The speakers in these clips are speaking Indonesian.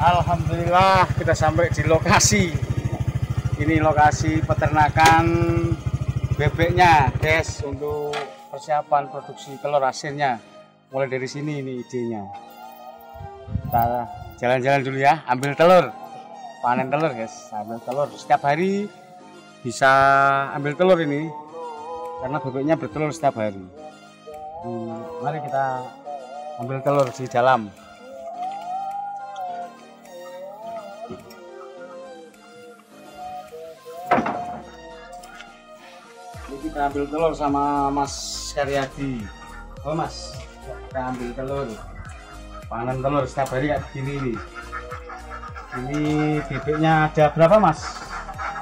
Alhamdulillah kita sampai di lokasi. Ini lokasi peternakan bebeknya, guys, untuk persiapan produksi telur asinnya. Mulai dari sini ini idenya. Kita jalan-jalan dulu ya, ambil telur. Panen telur, guys. Ambil telur setiap hari bisa ambil telur ini. Karena bebeknya bertelur setiap hari. Mari kita ambil telur di dalam. Ini kita ambil telur sama Mas Karyadi. Oh Mas, kita ambil telur. Panen telur setiap hari kayak begini nih. Ini bebeknya ada berapa Mas?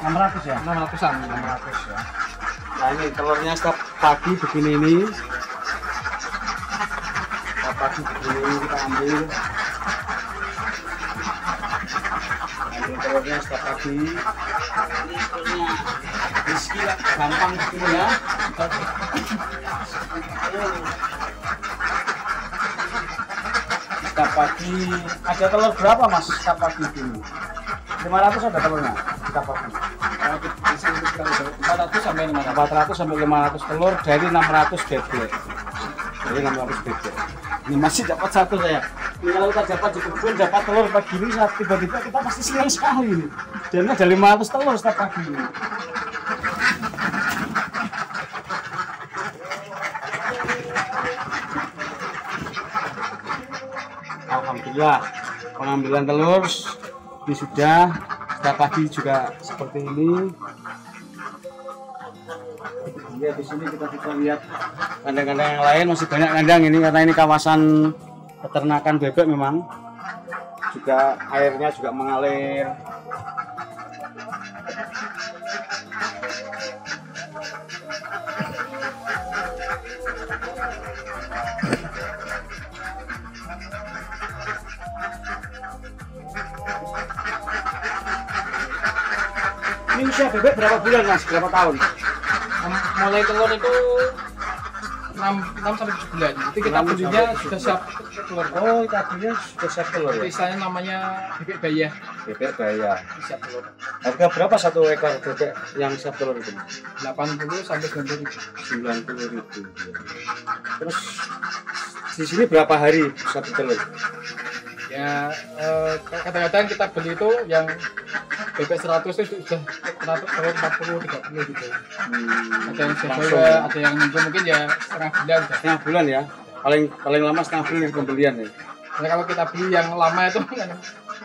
600 ya? 600-an. 600 ya. Nah ini telurnya setiap pagi begini ini. Setiap pagi begini kita ambil. Ambil telurnya setiap pagi. Ini telurnya rizki lah, gampang begini ya. Setiap pagi ada telur berapa Mas setiap pagi ini? 500 ada telurnya setiap pagi. 400 sampai 500. 400 sampai 500 telur dari 600 bebek. Dari 600 bebek. Ini masih dapat satu saya. Ini kalau kita dapat di kebun dapat telur pagi ini, saat tiba-tiba kita pasti senang sekali ini. Dan ada 500 telur setiap pagi ini. Alhamdulillah pengambilan telur ini sudah. Setiap pagi juga seperti ini. Ya, di sini kita bisa lihat kandang-kandang yang lain, masih banyak kandang ini karena ini kawasan peternakan bebek memang. Juga airnya juga mengalir. Ini usia bebek berapa bulan Mas? Berapa tahun? Mulai telur itu 6 sampai 7 bulan. Jadi kita belinya sudah siap telur. Oh, tadinya sudah siap telur ya? Istilahnya namanya bebek bayah. Bebek bayar. Siap telur. Harga berapa satu ekor bebek yang siap telur itu? 80 sampai 90 ribu. 90.000. Terus di sini berapa hari bisa bertelur? Ya kadang-kadang kita beli itu yang bebek 100 itu sudah 40 30 gitu. Ada yang Jawa, ada yang mungkin ya setengah bulan. Setengah bulan ya? Paling lama setengah bulan pembelian ya? Nah, kalau kita beli yang lama itu kan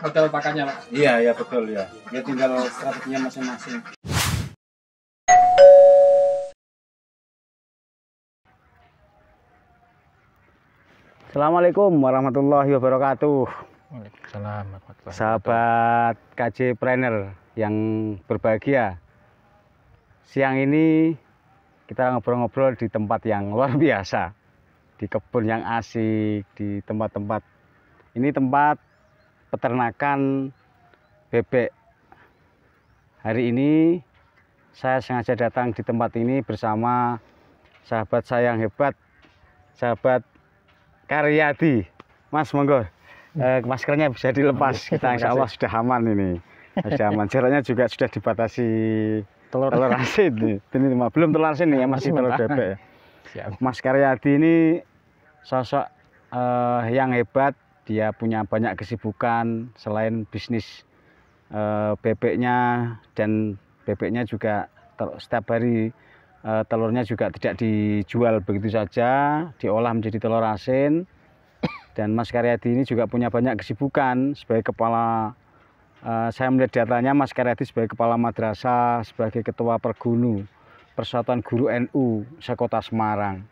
modal pakannya Pak. Iya betul ya. Dia tinggal strateginya masing-masing. Assalamualaikum warahmatullahi wabarakatuh. Waalaikumsalam warahmatullahi wabarakatuh. Sahabat KJ Planner yang berbahagia. Siang ini kita ngobrol-ngobrol di tempat yang luar biasa. Di kebun yang asik, di tempat-tempat. Ini tempat peternakan bebek. Hari ini saya sengaja datang di tempat ini bersama sahabat saya yang hebat, sahabat Karyadi. Mas, monggo. Maskernya bisa dilepas. Kita insya Allah sudah aman ini. Sudah aman. Jaraknya juga sudah dibatasi telur asin. Ini belum telur asin ya, masih telur bebek. Ya. Mas Karyadi ini sosok yang hebat. Dia punya banyak kesibukan selain bisnis bebeknya, dan bebeknya juga setiap hari telurnya juga tidak dijual begitu saja, diolah menjadi telur asin. Dan Mas Karyadi ini juga punya banyak kesibukan sebagai kepala, saya melihat datanya Mas Karyadi sebagai kepala madrasah, sebagai ketua pergunu Persatuan Guru NU sekota Semarang.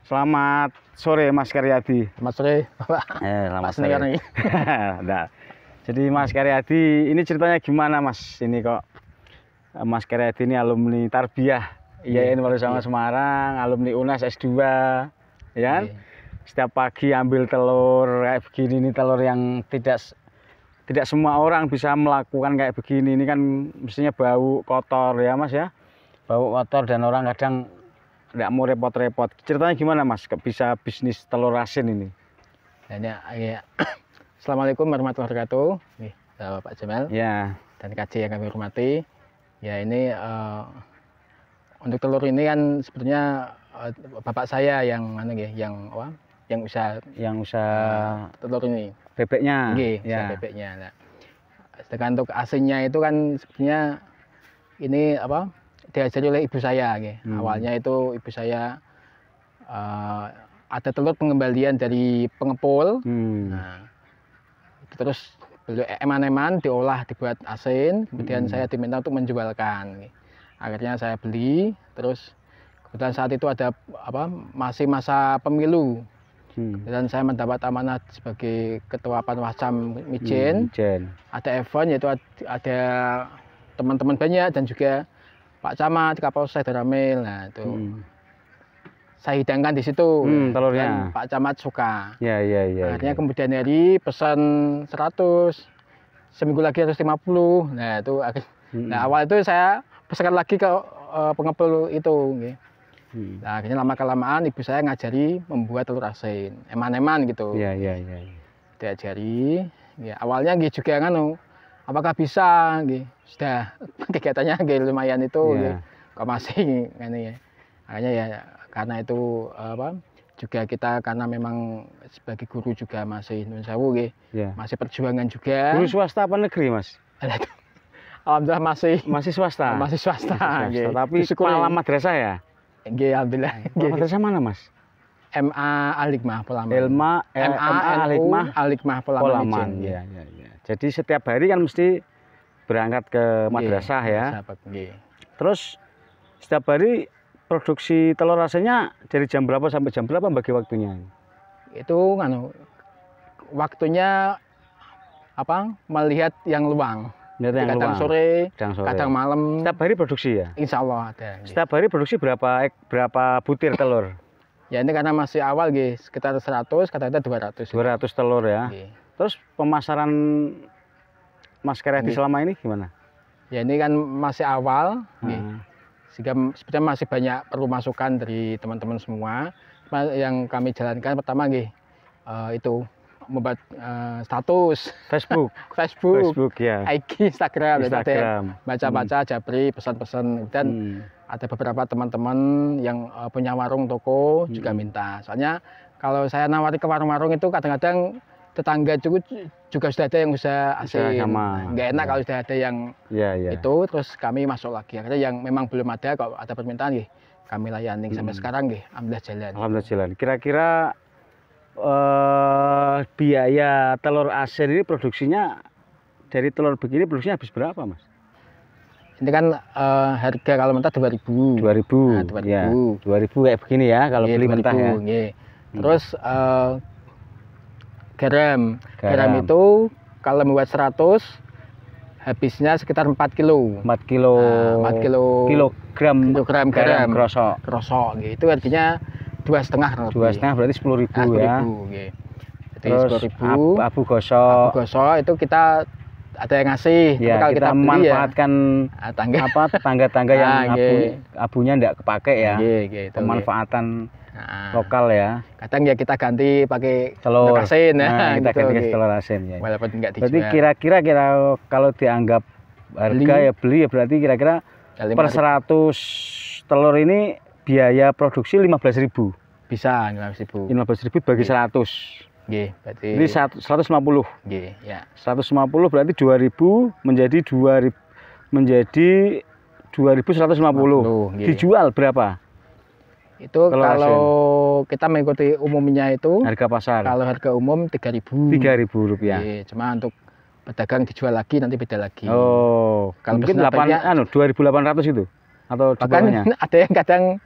Selamat sore Mas Karyadi. Selamat sore Bapak. Selamat sore. Nah, jadi Mas Karyadi ini ceritanya gimana Mas? Ini kok Mas Karyadi ini alumni Tarbiyah IAIN Wali Songo Semarang, alumni UNAS S2, ya kan? Setiap pagi ambil telur kayak begini, ini telur yang tidak semua orang bisa melakukan kayak begini. Ini kan mestinya bau kotor ya Mas ya, bau kotor dan orang kadang tidak mau repot-repot. Ceritanya gimana Mas bisa bisnis telur asin ini? Ya, Assalamualaikum warahmatullahi wabarakatuh. Nih, Pak Jamal Ya. dan KJ yang kami hormati. Ya ini untuk telur ini kan sebetulnya bapak saya yang yang usaha telur ini. Bebeknya. Nggih, usaha bebeknya. Nah, sedangkan untuk asinnya itu kan sebetulnya ini diajari oleh ibu saya. Awalnya itu ibu saya ada telur pengembalian dari pengepul. Nah, terus eman-eman diolah dibuat asin, kemudian saya diminta untuk menjualkan. Akhirnya saya beli, terus kebetulan saat itu ada masih masa pemilu. Dan saya mendapat amanah sebagai ketua Panwascam Mijen. Ada event, yaitu ada teman-teman banyak dan juga Pak Camat, Kapolsek Daramil. Nah itu saya hidangkan di situ. Telurnya. Dan Pak Camat suka. Ya. Akhirnya kemudian hari pesan 100, seminggu lagi 150. Nah itu nah awal itu saya pesan lagi ke pengepul itu. Nah, akhirnya lama-kelamaan ibu saya ngajari membuat telur asin, eman-eman gitu. Iya. Diajari, ya, awalnya juga apakah bisa, sudah kegiatannya lumayan itu, kok masih ini ya. Makanya ya karena itu juga kita karena memang sebagai guru juga masih nun sewu, masih perjuangan juga. Guru swasta apa negeri, Mas? Alhamdulillah masih swasta. Masih swasta. Tapi kepala madrasah ya? Nggih, alhamdulillah. Madrasah mana, Mas? MA Al-Hikmah Polaman. MA Al-Hikmah Polaman. Ya. Jadi setiap hari kan mesti berangkat ke madrasah ya. Terus setiap hari produksi telur asinnya dari jam berapa sampai jam berapa bagi waktunya? Itu waktunya melihat yang luang. Kadang sore, kadang malam. Setiap hari produksi ya? Insya Allah ada. Setiap hari produksi berapa butir telur? Ya ini karena masih awal, sekitar 100, kadang-kadang 200. 200 telur ya? Terus pemasaran Mas Karyadi selama ini gimana? Ya ini kan masih awal, sehingga sebenarnya masih banyak perlu masukan dari teman-teman semua. Yang kami jalankan pertama itu membuat status Facebook ya. IG, Instagram. Baca-baca, japri, pesan-pesan. Dan ada beberapa teman-teman yang punya warung toko juga minta. Soalnya kalau saya nawari ke warung-warung itu kadang-kadang tetangga juga sudah ada yang usaha asin. Nggak enak kalau sudah ada yang itu, terus kami masuk lagi. Akhirnya yang memang belum ada, kalau ada permintaan kami layani sampai sekarang. Alhamdulillah jalan. Alhamdulillah jalan. Kira-kira biaya telur asin ini produksinya dari telur begini produksinya habis berapa, Mas? Ini kan harga kalau mentah 2.000. 2.000. Nah, 2.000. Ya, 2.000 kayak begini ya kalau beli mentah ya. Terus garam itu kalau membuat 100 habisnya sekitar 4 kilo. 4 kilogram garam krosok. Itu harganya 2,5. 2,5 berarti 10.000 ya. Terus 10.000. Abu gosok itu kita ada yang ngasih. Ya, kalau kita memanfaatkan tangga-tangga yang abunya tidak kepake ya. Pemanfaatan lokal ya. Kadang ya kita ganti pakai telur asin. Kita ganti telur asin ya. Walaupun enggak dijual. Berarti kira-kira kalau dianggap harga beli berarti kira-kira per 100 telur ini biaya produksi 15.000. Bisa 15.000. 15.000 bagi 100. Berarti ini 150. Ya. 150 berarti 2.000 menjadi 2.150. Dijual berapa? Itu kalau kita mengikuti umumnya itu harga pasar. Kalau harga umum 3.000. 3.000 rupiah. Cuma untuk pedagang dijual lagi nanti beda lagi. Oh, kalau mungkin 2.800 itu atau bahkan ada yang kadang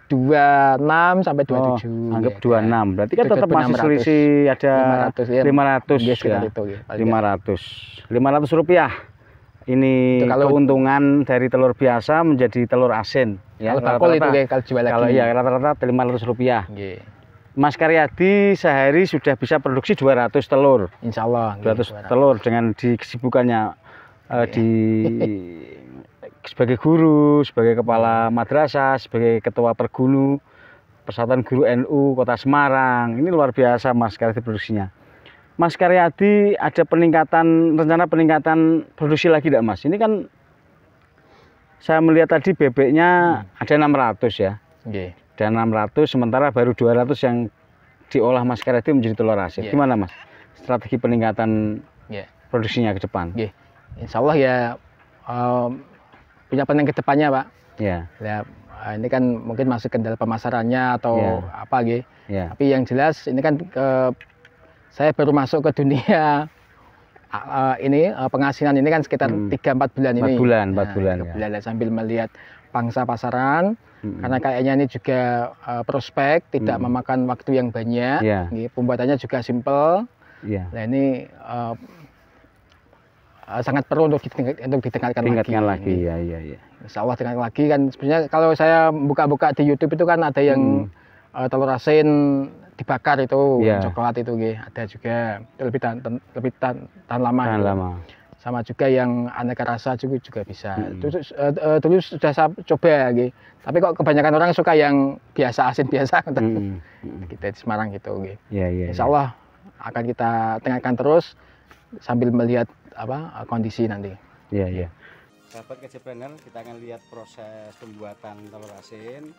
26 sampai 27. Anggap 26. Berarti kan tetap masih selisih ada 500 ya. 500 rupiah. Ini keuntungan dari telur biasa menjadi telur asin. Ya, kalau jual lagi. Kalau rata-rata 500 rupiah. Mas Karyadi sehari sudah bisa produksi 200 telur. Insya Allah. 200 telur dengan kesibukannya sebagai guru, sebagai kepala madrasah, sebagai ketua Persatuan Guru NU Kota Semarang. Ini luar biasa Mas Karyadi produksinya. Mas Karyadi ada rencana peningkatan produksi lagi tidak Mas? Ini kan saya melihat tadi bebeknya ada 600 ya. Nggih. Dan 600 sementara baru 200 yang diolah Mas Karyadi menjadi telur asin. Iya. Gimana Mas? Strategi peningkatan produksinya ke depan? Nggih. Insya Allah ya punya planning ke depannya Pak. Ya. Ya, ini kan mungkin masuk kendala pemasarannya atau apa gitu. Ya. Tapi yang jelas ini kan saya baru masuk ke dunia ini pengasinan ini kan sekitar 3-4 bulan ini. 4 bulan, 4 bulan. Ya. Sambil melihat pangsa pasaran, karena kayaknya ini juga prospek, tidak memakan waktu yang banyak. Pembuatannya juga simple. Nah ini sangat perlu untuk ditingkatkan lagi. Ya. Insya Allah tingkatkan lagi kan. Sebenarnya kalau saya buka-buka di YouTube itu kan ada yang telur asin dibakar itu, coklat itu, ada juga lebih tahan lama. Sama juga yang aneka rasa juga bisa. Dulu sudah saya coba, tapi kok kebanyakan orang suka yang biasa, asin biasa. Kita di Semarang gitu. Insya Allah akan kita tingkatkan terus sambil melihat kondisi nanti. Iya. Sahabat KJ-Planner, kita akan lihat proses pembuatan telur asin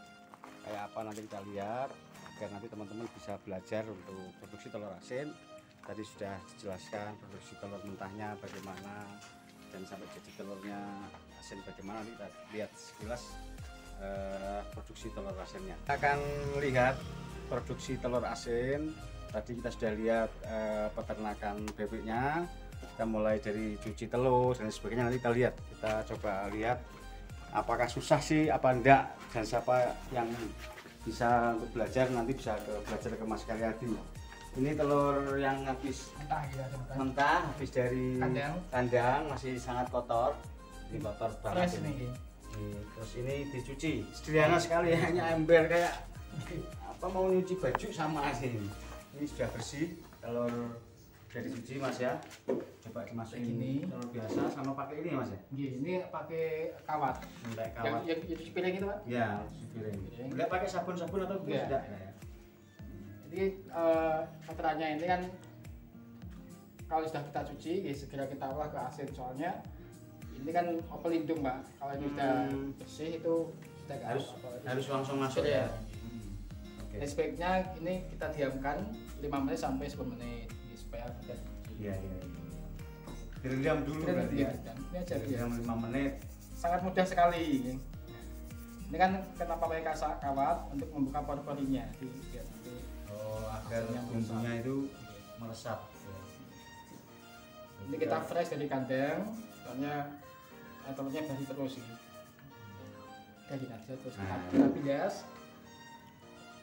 kayak apa nanti kita lihat agar nanti teman-teman bisa belajar untuk produksi telur asin. Tadi sudah dijelaskan produksi telur mentahnya bagaimana dan sampai jadi telurnya asin bagaimana. Nanti kita lihat sekilas produksi telur asinnya. Kita akan lihat produksi telur asin. Tadi kita sudah lihat peternakan bebeknya. Kita mulai dari cuci telur dan sebagainya, nanti kita lihat, kita coba lihat apakah susah sih apa enggak, dan siapa yang bisa untuk belajar nanti bisa belajar ke Mas Karyadi. Ini telur yang habis mentah, habis dari kandang masih sangat kotor, ini kotor banget ini. Terus ini dicuci, sederhana sekali, hanya ember kayak apa mau nyuci baju sama sih. Ini sudah bersih telur. Jadi dicuci Mas ya, coba dimasukin ini telur biasa sama pakai ini Mas ya? Ini pakai kawat. Kawat. Yang cuci piring itu Pak? Ya, cuci piring. Enggak pakai sabun-sabun atau tidak? Jadi meterannya ini kan kalau sudah kita cuci, segera kita olah ke asin, soalnya ini kan pelindung Pak. Kalau ini sudah bersih itu sudah harus langsung masuk ya. Sebaiknya ini kita diamkan 5 menit sampai 10 menit. Supaya kita direndam dulu berarti ya. Ini aja direndam 5 menit. Sangat mudah sekali. Ini kan kenapa pakai kawat untuk membuka pori-porinya. Agar bumbunya itu meresap. Ini kita fresh dari kandang, soalnya telurnya baru terus ini. Kayak gini aja terus kita bilas.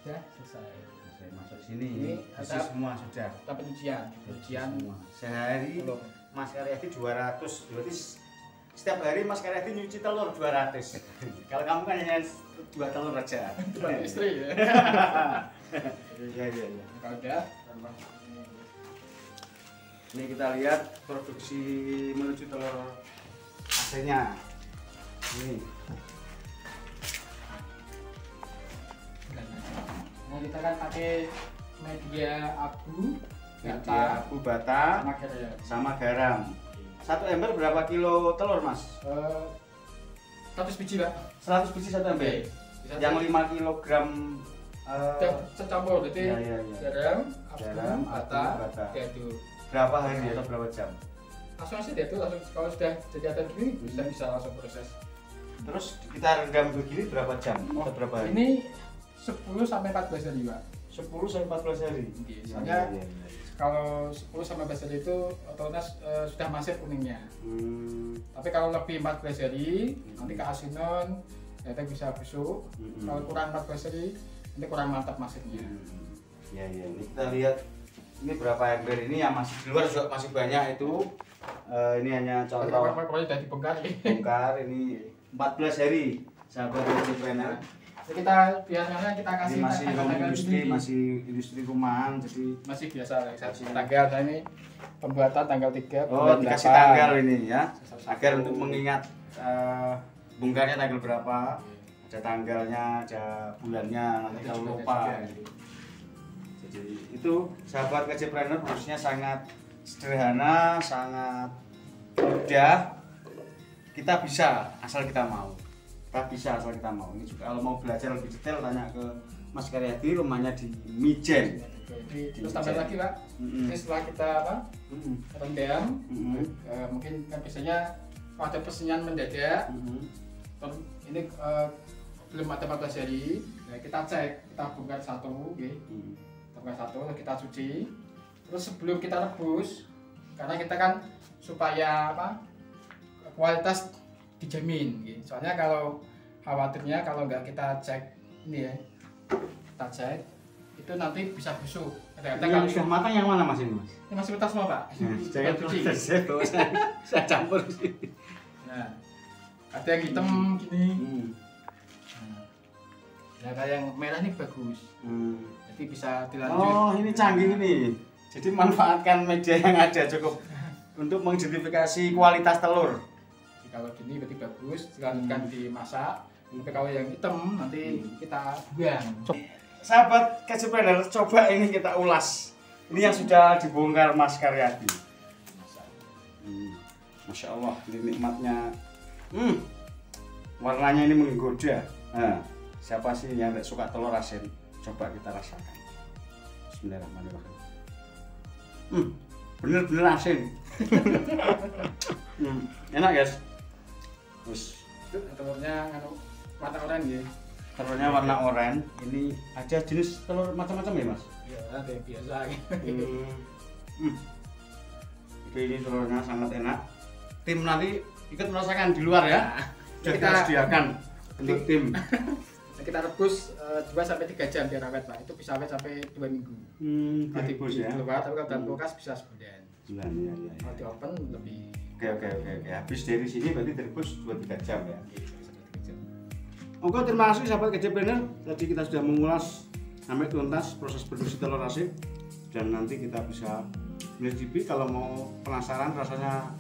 Sudah selesai. Masuk sini, ini semua sudah. Kita pencucian semua. Sehari Mas Karyadi 200, berarti setiap hari Mas Karyadi nyuci telur 200. Kalau kamu kan hanya 2 telur aja. Itu istri ya. Iya. Kalau udah, ini kita lihat produksi menuju telur asinnya. Ini. Nah, kita kan pakai media abu bata sama garam. 1 ember berapa kilo telur Mas? 100 biji Pak. 100 biji 1 ember. Yang 5 kilogram secampur, berarti garam, bata, diaduk. Berapa hari atau berapa jam? Langsung aja diaduk, langsung kalau sudah jadi adonan gini bisa langsung proses. Terus kita rendam begini berapa jam atau berapa hari? Ini 10 sampai 14 hari Pak. 10 sampai 14 hari. Soalnya kalau 10 sampai 14 hari itu otomatis sudah masif kuningnya. Tapi kalau lebih 14 hari nanti keasinan, ternyata bisa busuk. Kalau kurang 14 hari nanti kurang mantap masifnya. Ini kita lihat ini berapa ember, ini yang masih di luar juga masih banyak itu. Ini hanya contoh. Pokoknya sudah dibongkar. Bongkar ini 14 hari sahabat KJ-Planner. Kita biasanya kita kasih ini masih industri rumahan, jadi masih biasa tanggal ini pembuatan tanggal 3 dikasih tanggal ini ya agar untuk mengingat bongkarnya tanggal berapa, ada tanggalnya, ada bulannya, nanti kalau lupa. Jadi itu sahabat KJ-Planner prosesnya sangat sederhana, sangat mudah. Kita bisa asal kita mau. Kita bisa asal kita mau. Ini juga kalau mau belajar lebih detail tanya ke Mas Karyadi, rumahnya di Mijen. Terus tambah lagi Pak, ini setelah kita rendam, mungkin kan biasanya ada pesanan mendadak, ini belum ada 14 hari, nah kita cek, kita bongkar satu, terus kita cuci, terus sebelum kita rebus, karena kita kan supaya kualitas dijamin, soalnya kalau khawatirnya kalau nggak kita cek ini ya, kita cek itu nanti bisa busuk. Yang sudah matang yang mana Mas ini Mas? Ini masih mentah semua Pak. Jangan cuci. Saya campur sih. Nah, ada yang hitam gini. Nah, kayak yang merah ini bagus. Jadi bisa dilanjut. Oh, ini canggih ini. Jadi manfaatkan media yang ada cukup untuk mengidentifikasi kualitas telur. Jadi kalau gini berarti bagus, dilanjutkan dimasak. Tapi kalau yang hitam nanti kita buang. Sahabat KJ-Planner, coba ini kita ulas. Ini yang sudah dibongkar Mas Karyadi. Masya Allah, ini nikmatnya. Warnanya ini menggoda. Nah, siapa sih yang tidak suka telur asin? Coba kita rasakan. Bismillahirrahmanirrahim. Bener-bener asin. Enak guys. Terus telurnya warna oranye ya. Telurnya warna oranye. Ini ada jenis telur macam-macam ya Mas? Ya, ada yang biasa gitu. Ini telurnya sangat enak. Tim nanti ikut merasakan di luar ya. Kita sediakan untuk tim. Kita rebus 2-3 jam biar awet Pak. Itu bisa awet sampai 2 minggu. Direbus ya. Keluar, tapi kalau dalam kulkas bisa sebulan. Ya. Kalau di open lebih. Oke. Habis dari sini berarti direbus 2-3 jam ya. Oke, terima kasih sahabat KJ-Planner. Tadi kita sudah mengulas sampai tuntas proses produksi telur asin dan nanti kita bisa mencicipi. Kalau mau penasaran rasanya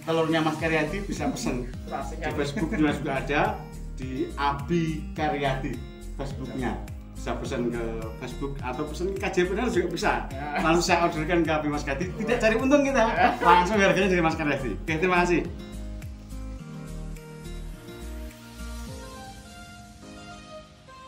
telurnya Mas Karyadi bisa pesen di Facebook juga ada, di Abi Karyadi Facebooknya. Bisa pesan ke Facebook atau pesan ke KJ-Planner juga bisa. Langsung saya orderkan ke Abi Mas Karyadi. Tidak cari untung kita, langsung harganya dari Mas Karyadi. Oke, terima kasih.